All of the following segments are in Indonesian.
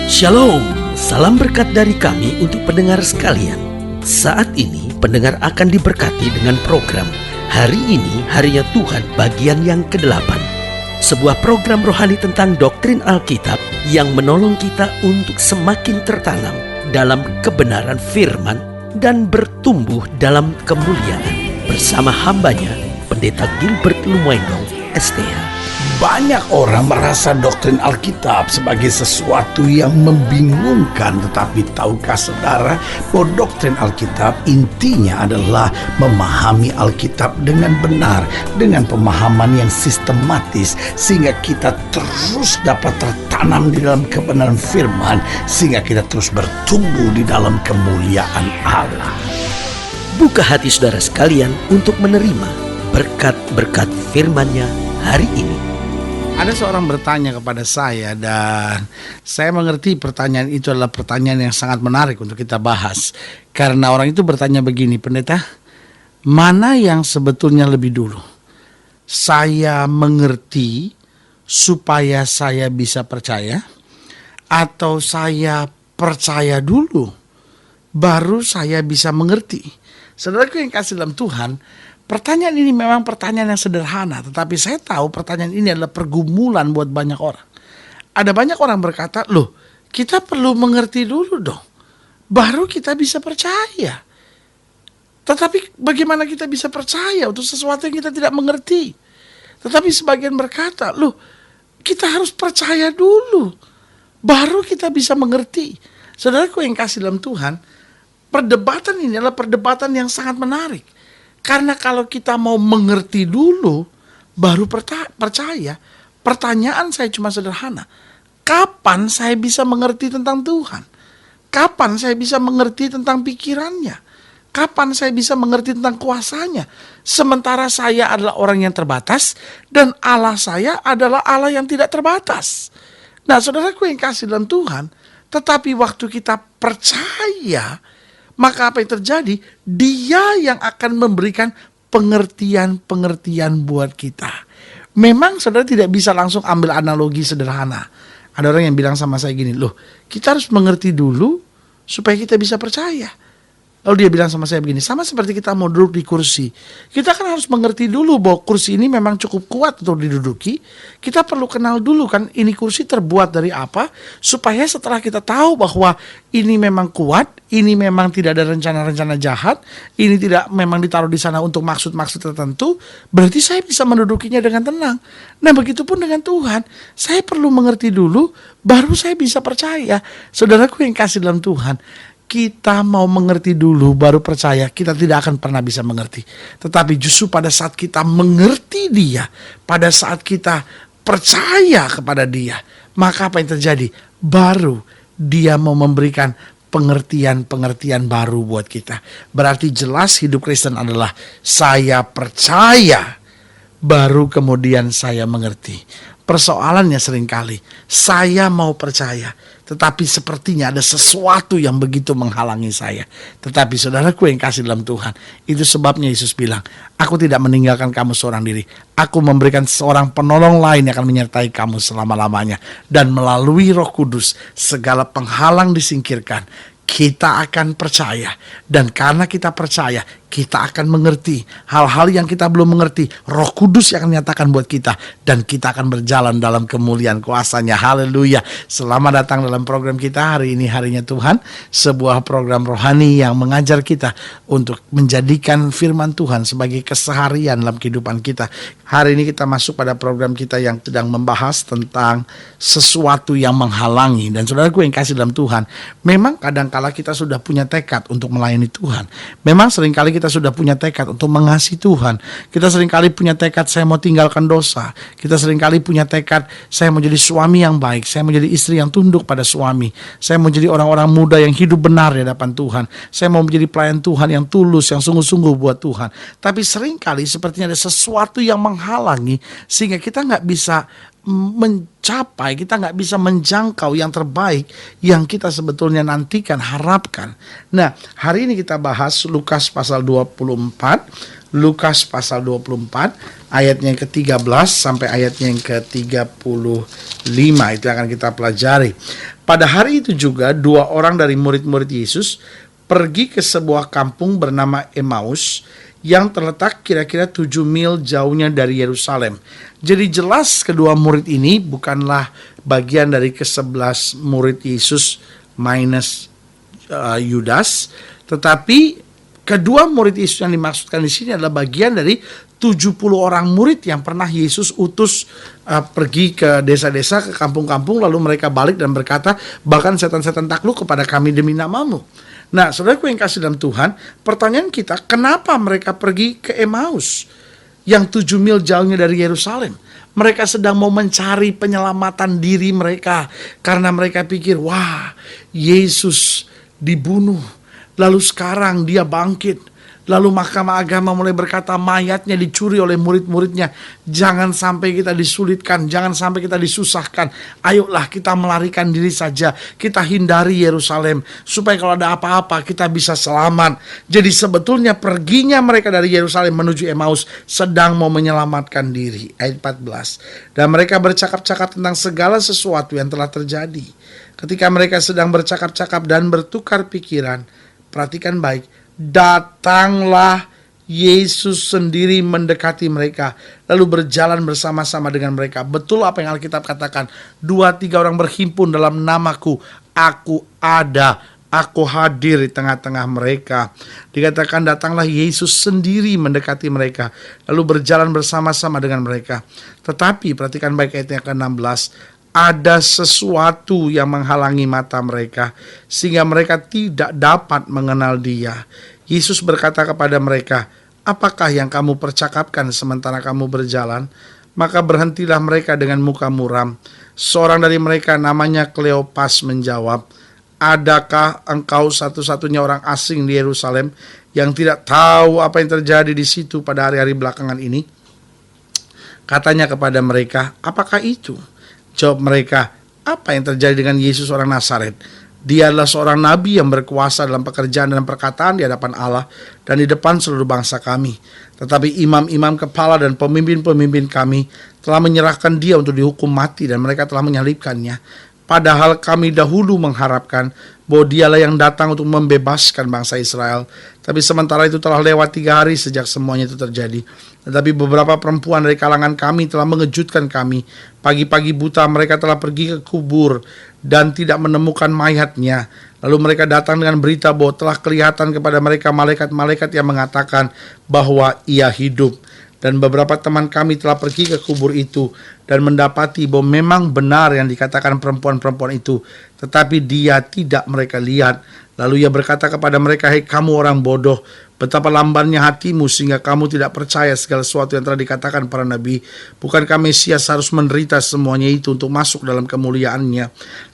Shalom, salam berkat dari kami untuk pendengar sekalian. Saat ini pendengar akan diberkati dengan program Hari Ini Harinya Tuhan bagian yang ke-8. Sebuah program rohani tentang doktrin Alkitab yang menolong kita untuk semakin tertanam dalam kebenaran firman dan bertumbuh dalam kemuliaan. Bersama hambanya, Pendeta Gilbert Lumendo, STH. Banyak orang merasa doktrin Alkitab sebagai sesuatu yang membingungkan. Tetapi tahukah saudara bahwa doktrin Alkitab intinya adalah memahami Alkitab dengan benar, dengan pemahaman yang sistematis, sehingga kita terus dapat tertanam di dalam kebenaran firman, sehingga kita terus bertumbuh di dalam kemuliaan Allah. Buka hati saudara sekalian untuk menerima berkat-berkat firman-Nya hari ini. Ada seorang bertanya kepada saya dan saya mengerti pertanyaan itu adalah pertanyaan yang sangat menarik untuk kita bahas. Karena orang itu bertanya begini, pendeta, mana yang sebetulnya lebih dulu? Saya mengerti supaya saya bisa percaya, atau saya percaya dulu baru saya bisa mengerti? Saudaraku yang kasih dalam Tuhan, pertanyaan ini memang pertanyaan yang sederhana, tetapi saya tahu pertanyaan ini adalah pergumulan buat banyak orang. Ada banyak orang berkata, loh, kita perlu mengerti dulu dong, baru kita bisa percaya. Tetapi bagaimana kita bisa percaya untuk sesuatu yang kita tidak mengerti? Tetapi sebagian berkata, loh, kita harus percaya dulu, baru kita bisa mengerti. Saudaraku yang kasih dalam Tuhan, perdebatan ini adalah perdebatan yang sangat menarik. Karena kalau kita mau mengerti dulu, baru percaya, pertanyaan saya cuma sederhana. Kapan saya bisa mengerti tentang Tuhan? Kapan saya bisa mengerti tentang pikirannya? Kapan saya bisa mengerti tentang kuasanya? Sementara saya adalah orang yang terbatas, dan Allah saya adalah Allah yang tidak terbatas. Nah, saudaraku yang kasih dalam Tuhan, tetapi waktu kita percaya, maka apa yang terjadi? Dia yang akan memberikan pengertian-pengertian buat kita. Memang saudara tidak bisa langsung ambil analogi sederhana. Ada orang yang bilang sama saya gini, loh, kita harus mengerti dulu supaya kita bisa percaya. Lalu dia bilang sama saya begini, sama seperti kita mau duduk di kursi. Kita kan harus mengerti dulu bahwa kursi ini memang cukup kuat untuk diduduki. Kita perlu kenal dulu kan ini kursi terbuat dari apa, supaya setelah kita tahu bahwa ini memang kuat, ini memang tidak ada rencana-rencana jahat, ini tidak memang ditaruh di sana untuk maksud-maksud tertentu, berarti saya bisa mendudukinya dengan tenang. Nah, begitupun dengan Tuhan, saya perlu mengerti dulu, baru saya bisa percaya. Saudaraku yang kasih dalam Tuhan, kita mau mengerti dulu baru percaya, kita tidak akan pernah bisa mengerti. Tetapi justru pada saat kita mengerti Dia, pada saat kita percaya kepada Dia, maka apa yang terjadi? Baru Dia mau memberikan pengertian-pengertian baru buat kita. Berarti jelas hidup Kristen adalah saya percaya, baru kemudian saya mengerti. Persoalannya seringkali, saya mau percaya, tetapi sepertinya ada sesuatu yang begitu menghalangi saya. Tetapi saudaraku yang kasih dalam Tuhan, itu sebabnya Yesus bilang, aku tidak meninggalkan kamu seorang diri. Aku memberikan seorang penolong lain yang akan menyertai kamu selama-lamanya. Dan melalui Roh Kudus, segala penghalang disingkirkan. Kita akan percaya, dan karena kita percaya, kita akan mengerti hal-hal yang kita belum mengerti. Roh Kudus yang akan menyatakan buat kita, dan kita akan berjalan dalam kemuliaan kuasa-Nya. Haleluya. Selamat datang dalam program kita Hari Ini Harinya Tuhan, sebuah program rohani yang mengajar kita untuk menjadikan firman Tuhan sebagai keseharian dalam kehidupan kita. Hari ini kita masuk pada program kita yang sedang membahas tentang sesuatu yang menghalangi. Dan saudaraku yang kasih dalam Tuhan, memang kadang-kala kita sudah punya tekad untuk melayani Tuhan. Memang seringkali kita sudah punya tekad untuk mengasihi Tuhan. Kita seringkali punya tekad, saya mau tinggalkan dosa. Kita seringkali punya tekad, saya mau jadi suami yang baik. Saya mau jadi istri yang tunduk pada suami. Saya mau jadi orang-orang muda yang hidup benar di hadapan Tuhan. Saya mau menjadi pelayan Tuhan yang tulus, yang sungguh-sungguh buat Tuhan. Tapi seringkali sepertinya ada sesuatu yang menghalangi, sehingga kita nggak bisa mencapai, kita nggak bisa menjangkau yang terbaik yang kita sebetulnya nantikan, harapkan. Nah, hari ini kita bahas Lukas pasal 24, Lukas pasal 24, ayatnya yang ke-13 sampai ayatnya yang ke-35, itu akan kita pelajari. Pada hari itu juga, 2 orang dari murid-murid Yesus pergi ke sebuah kampung bernama Emmaus, yang terletak kira-kira 7 mil jauhnya dari Yerusalem. Jadi jelas kedua murid ini bukanlah bagian dari ke-11 murid Yesus minus Yudas, tetapi kedua murid Yesus yang dimaksudkan di sini adalah bagian dari 70 orang murid yang pernah Yesus utus pergi ke desa-desa, ke kampung-kampung, lalu mereka balik dan berkata, bahkan setan-setan takluk kepada kami demi namamu. Nah, saudaraku yang kasih dalam Tuhan, pertanyaan kita, kenapa mereka pergi ke Emmaus yang 7 mil jauhnya dari Yerusalem? Mereka sedang mau mencari penyelamatan diri mereka karena mereka pikir, wah, Yesus dibunuh, lalu sekarang dia bangkit. Lalu mahkamah agama mulai berkata mayatnya dicuri oleh murid-muridnya. Jangan sampai kita disulitkan, jangan sampai kita disusahkan. Ayolah kita melarikan diri saja, kita hindari Yerusalem supaya kalau ada apa-apa kita bisa selamat. Jadi sebetulnya perginya mereka dari Yerusalem menuju Emmaus sedang mau menyelamatkan diri. Ayat 14. Dan mereka bercakap-cakap tentang segala sesuatu yang telah terjadi. Ketika mereka sedang bercakap-cakap dan bertukar pikiran, perhatikan baik, datanglah Yesus sendiri mendekati mereka, lalu berjalan bersama-sama dengan mereka. Betul apa yang Alkitab katakan, 2-3 orang berhimpun dalam namaku, aku ada, aku hadir di tengah-tengah mereka. Dikatakan datanglah Yesus sendiri mendekati mereka, lalu berjalan bersama-sama dengan mereka. Tetapi perhatikan baik ayat yang ke-16, ada sesuatu yang menghalangi mata mereka, sehingga mereka tidak dapat mengenal dia. Yesus berkata kepada mereka, apakah yang kamu percakapkan sementara kamu berjalan? Maka berhentilah mereka dengan muka muram. Seorang dari mereka namanya Kleopas menjawab, adakah engkau satu-satunya orang asing di Yerusalem yang tidak tahu apa yang terjadi di situ pada hari-hari belakangan ini? Katanya kepada mereka, apakah itu? Jawab mereka, apa yang terjadi dengan Yesus orang Nazaret? Dia adalah seorang nabi yang berkuasa dalam pekerjaan dan perkataan di hadapan Allah dan di depan seluruh bangsa kami. Tetapi imam-imam kepala dan pemimpin-pemimpin kami telah menyerahkan dia untuk dihukum mati dan mereka telah menyalibkannya. Padahal kami dahulu mengharapkan bahwa dialah yang datang untuk membebaskan bangsa Israel. Tapi sementara itu telah lewat 3 hari sejak semuanya itu terjadi. Tetapi beberapa perempuan dari kalangan kami telah mengejutkan kami. Pagi-pagi buta mereka telah pergi ke kubur dan tidak menemukan mayatnya. Lalu mereka datang dengan berita bahwa telah kelihatan kepada mereka malaikat-malaikat yang mengatakan bahwa ia hidup. Dan beberapa teman kami telah pergi ke kubur itu dan mendapati bahwa memang benar yang dikatakan perempuan-perempuan itu, tetapi dia tidak mereka lihat. Lalu ia berkata kepada mereka, hei kamu orang bodoh, betapa lambannya hatimu sehingga kamu tidak percaya segala sesuatu yang telah dikatakan para nabi. Bukankah Mesias harus menderita semuanya itu untuk masuk dalam kemuliaannya?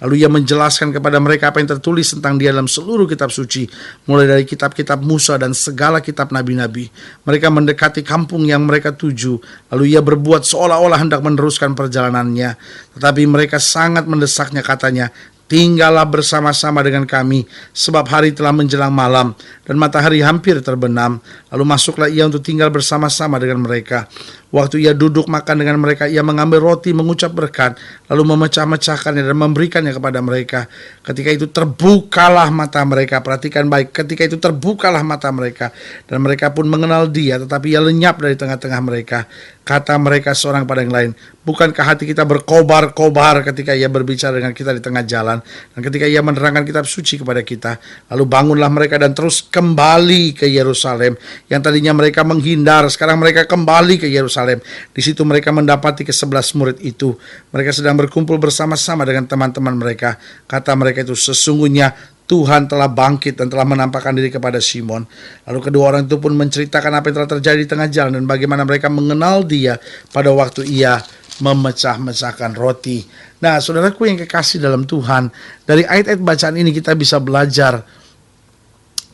Lalu ia menjelaskan kepada mereka apa yang tertulis tentang dia dalam seluruh kitab suci, mulai dari kitab-kitab Musa dan segala kitab nabi-nabi. Mereka mendekati kampung yang mereka tuju, lalu ia berbuat seolah-olah hendak meneruskan perjalanannya. Tetapi mereka sangat mendesaknya, katanya, tinggallah bersama-sama dengan kami, sebab hari telah menjelang malam dan matahari hampir terbenam. Lalu masuklah ia untuk tinggal bersama-sama dengan mereka. Waktu ia duduk makan dengan mereka, ia mengambil roti, mengucap berkat, lalu memecah-mecahkannya dan memberikannya kepada mereka. Ketika itu terbukalah mata mereka. Perhatikan baik, ketika itu terbukalah mata mereka, dan mereka pun mengenal dia, tetapi ia lenyap dari tengah-tengah mereka. Kata mereka seorang pada yang lain, bukankah hati kita berkobar-kobar ketika ia berbicara dengan kita di tengah jalan, dan ketika ia menerangkan kitab suci kepada kita? Lalu bangunlah mereka dan terus kembali ke Yerusalem. Yang tadinya mereka menghindar, sekarang mereka kembali ke Yerusalem. Di situ mereka mendapati ke-11 murid itu. Mereka sedang berkumpul bersama-sama dengan teman-teman mereka. Kata mereka itu, sesungguhnya Tuhan telah bangkit dan telah menampakkan diri kepada Simon. Lalu kedua orang itu pun menceritakan apa yang telah terjadi di tengah jalan dan bagaimana mereka mengenal dia pada waktu ia memecah-mecahkan roti. Nah, saudaraku yang kekasih dalam Tuhan, dari ayat-ayat bacaan ini kita bisa belajar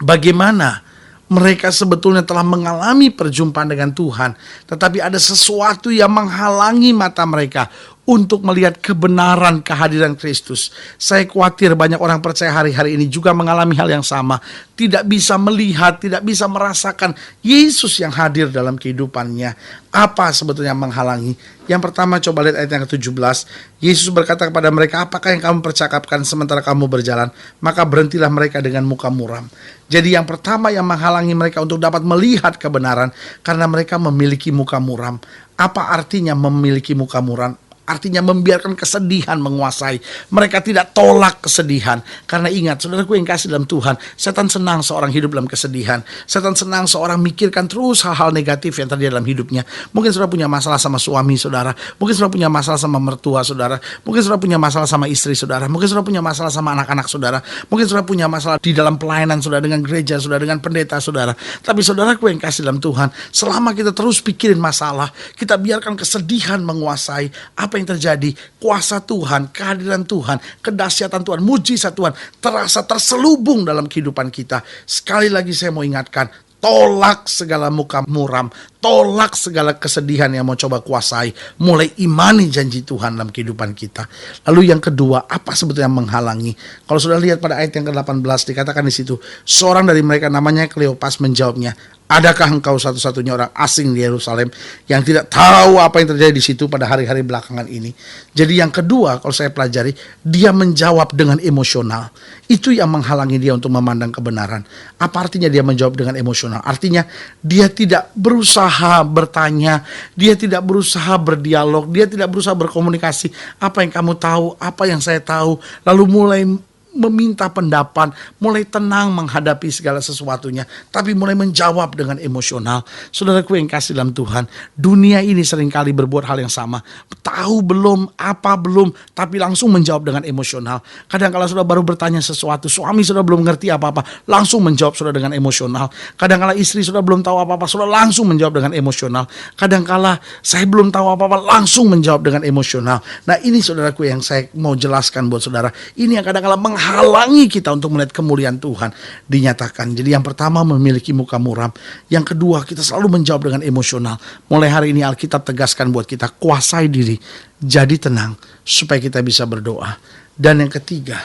bagaimana mereka sebetulnya telah mengalami perjumpaan dengan Tuhan, tetapi ada sesuatu yang menghalangi mata mereka untuk melihat kebenaran kehadiran Kristus. Saya khawatir banyak orang percaya hari-hari ini juga mengalami hal yang sama. Tidak bisa melihat, tidak bisa merasakan Yesus yang hadir dalam kehidupannya. Apa sebetulnya menghalangi? Yang pertama, coba lihat ayat yang ke-17. Yesus berkata kepada mereka, apakah yang kamu percakapkan sementara kamu berjalan? Maka berhentilah mereka dengan muka muram. Jadi yang pertama yang menghalangi mereka untuk dapat melihat kebenaran, karena mereka memiliki muka muram. Apa artinya memiliki muka muram? Artinya membiarkan kesedihan menguasai. Mereka tidak tolak kesedihan. Karena ingat, saudaraku yang kasih dalam Tuhan, setan senang seorang hidup dalam kesedihan. Setan senang seorang mikirkan terus hal-hal negatif yang terjadi dalam hidupnya. Mungkin saudara punya masalah sama suami saudara. Mungkin saudara punya masalah sama mertua saudara. Mungkin saudara punya masalah sama istri saudara. Mungkin saudara punya masalah sama anak-anak saudara. Mungkin saudara punya masalah di dalam pelayanan saudara, dengan gereja saudara, dengan pendeta saudara. Tapi saudaraku yang kasih dalam Tuhan, selama kita terus pikirin masalah, kita biarkan kesedihan menguasai, apa yang terjadi? Kuasa Tuhan, kehadiran Tuhan, kedahsyatan Tuhan, mujizat Tuhan terasa terselubung dalam kehidupan kita. Sekali lagi saya mau ingatkan, tolak segala muka muram, tolak segala kesedihan yang mau coba kuasai, mulai imani janji Tuhan dalam kehidupan kita. Lalu yang kedua, apa sebetulnya yang menghalangi? Kalau sudah lihat pada ayat yang ke-18 dikatakan di situ, seorang dari mereka namanya Kleopas menjawabnya, adakah engkau satu-satunya orang asing di Yerusalem yang tidak tahu apa yang terjadi di situ pada hari-hari belakangan ini? Jadi yang kedua, kalau saya pelajari, dia menjawab dengan emosional. Itu yang menghalangi dia untuk memandang kebenaran. Apa artinya dia menjawab dengan emosional? Artinya dia tidak berusaha bertanya, dia tidak berusaha berdialog, dia tidak berusaha berkomunikasi. Apa yang kamu tahu, apa yang saya tahu, lalu mulai meminta pendapat, mulai tenang menghadapi segala sesuatunya, tapi mulai menjawab dengan emosional. Saudaraku yang kasih dalam Tuhan, dunia ini seringkali berbuat hal yang sama. Tahu belum, apa belum, tapi langsung menjawab dengan emosional. Kadang kala saudara baru bertanya sesuatu, suami saudara belum ngerti apa-apa, langsung menjawab saudara dengan emosional. Kadang kala istri saudara belum tahu apa-apa, saudara langsung menjawab dengan emosional. Kadang kala saya belum tahu apa-apa, langsung menjawab dengan emosional. Nah ini saudaraku yang saya mau jelaskan buat saudara. Ini yang kadang kala menghalangi kita untuk melihat kemuliaan Tuhan dinyatakan. Jadi yang pertama, memiliki muka muram. Yang kedua, kita selalu menjawab dengan emosional. Mulai hari ini Alkitab tegaskan buat kita, kuasai diri, jadi tenang supaya kita bisa berdoa. Dan yang ketiga,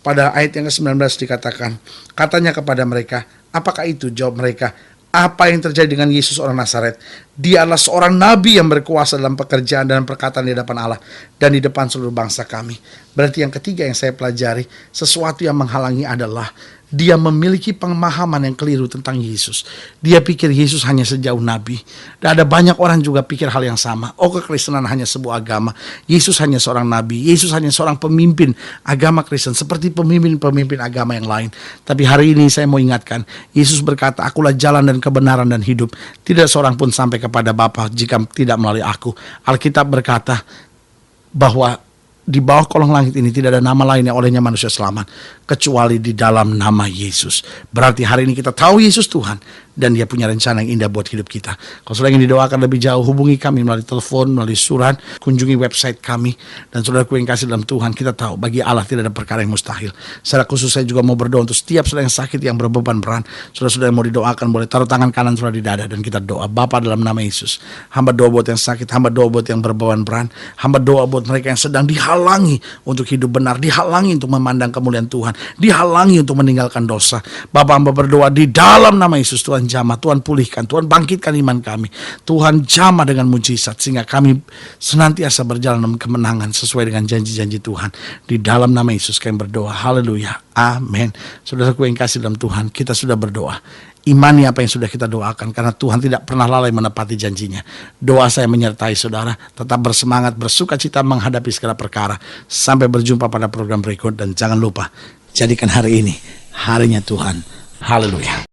pada ayat yang ke-19 dikatakan, katanya kepada mereka, apakah itu? Jawab mereka, apa yang terjadi dengan Yesus orang Nazaret? Dia adalah seorang nabi yang berkuasa dalam pekerjaan dan perkataan di hadapan Allah dan di depan seluruh bangsa kami. Berarti yang ketiga yang saya pelajari, sesuatu yang menghalangi adalah dia memiliki pemahaman yang keliru tentang Yesus. Dia pikir Yesus hanya sejauh nabi. Dan ada banyak orang juga pikir hal yang sama. Oh, kekristenan hanya sebuah agama. Yesus hanya seorang nabi. Yesus hanya seorang pemimpin agama Kristen, seperti pemimpin-pemimpin agama yang lain. Tapi hari ini saya mau ingatkan, Yesus berkata, akulah jalan dan kebenaran dan hidup. Tidak seorang pun sampai kepada Bapa jika tidak melalui aku. Alkitab berkata bahwa di bawah kolong langit ini tidak ada nama lain yang olehnya manusia selamat kecuali di dalam nama Yesus. Berarti hari ini kita tahu Yesus Tuhan dan dia punya rencana yang indah buat hidup kita. Kalau saudara ingin didoakan lebih jauh, hubungi kami melalui telepon, melalui surat, kunjungi website kami. Dan saudaraku yang kasih dalam Tuhan, kita tahu bagi Allah tidak ada perkara yang mustahil. Secara khusus saya juga mau berdoa untuk setiap saudara yang sakit, yang berbeban berat. Saudara-saudara yang mau didoakan boleh taruh tangan kanan saudara di dada dan kita doa. Bapa, dalam nama Yesus, hamba doa buat yang sakit, hamba doa buat yang berbeban berat, hamba doa buat mereka yang sedang dihalangi untuk hidup benar, dihalangi untuk memandang kemuliaan Tuhan, dihalangi untuk meninggalkan dosa. Bapa, hamba berdoa di dalam nama Yesus, Tuhan jamah, Tuhan pulihkan, Tuhan bangkitkan iman kami, Tuhan jamah dengan mujizat sehingga kami senantiasa berjalan dalam kemenangan sesuai dengan janji-janji Tuhan. Di dalam nama Yesus kami berdoa, haleluya, amin. Saudaraku yang kasih dalam Tuhan, kita sudah berdoa. Imani apa yang sudah kita doakan, karena Tuhan tidak pernah lalai menepati janjinya. Doa saya menyertai saudara, tetap bersemangat, bersuka cita menghadapi segala perkara. Sampai berjumpa pada program berikut, dan jangan lupa, jadikan hari ini harinya Tuhan. Haleluya.